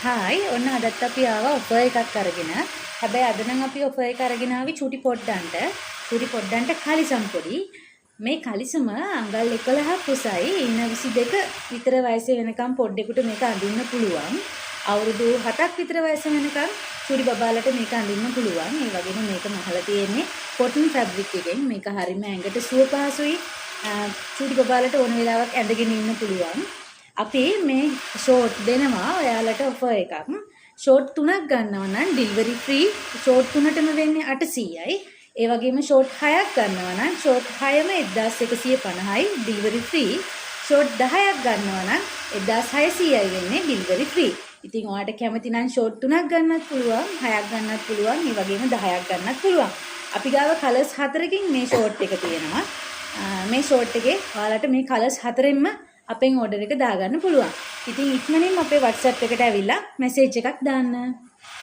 Hi ඔන්න අදත් අපි ආවා ඔෆර් එකක් අරගෙන. හැබැයි අද නම් අපි ඔෆර් එක අරගෙන ආවි චූටි පොඩ්ඩන්ට කලිසම් පොඩි. මේ කලිසම අඟල් 11ක් උසයි. ඉන්න 22 විතර වයසේ වෙනකම් පොඩ්ඩෙකුට මේක අඳින්න පුළුවන්. අවුරුදු 7ක් විතර වයස වෙනකම් චූටි බබාලට මේක අඳින්න පුළුවන්. ඒ වගේම මේක මහලා තියෙන්නේ කොටන් ෆැබ්‍රික් එකෙන්. මේක හරියම ඇඟට සුව පහසුයි. චූටි බබාලට ඕන වෙලාවක් ඇඳගෙන ඉන්න පුළුවන්. අපි මේ ෂෝට් දෙනවා ඔයාලට ඔෆර් එකක්. ෂෝට් 3ක් ගන්නවා නම් ඩෙලිවරි ෆ්‍රී. ෂෝට් 3ටම වෙන්නේ 800යි. ඒ වගේම ෂෝට් 6ක් ගන්නවා නම් ෂෝට් 6ම 1150යි ඩෙලිවරි ෆ්‍රී. ෂෝට් 10ක් ගන්නවා නම් 1600යි වෙන්නේ ඩෙලිවරි ෆ්‍රී. ඉතින් ඔයාලට කැමති නම් ෂෝට් 3ක් ගන්නත් පුළුවන්, 6ක් ගන්නත් පුළුවන්, ඒ වගේම 10ක් ගන්නත් පුළුවන්. අපි ගාව කලර්ස් 4කින් මේ ෂෝට් එක තියෙනවා. මේ ෂෝට් එකේ ඔයාලට මේ කලර්ස් 4ෙන්ම අපෙන් ඕඩර් එක දාගන්න පුළුවන්. ඉතින් ඉක්මනින්ම අපේ WhatsApp එකට ඇවිල්ලා මැසේජ් එකක් දාන්න.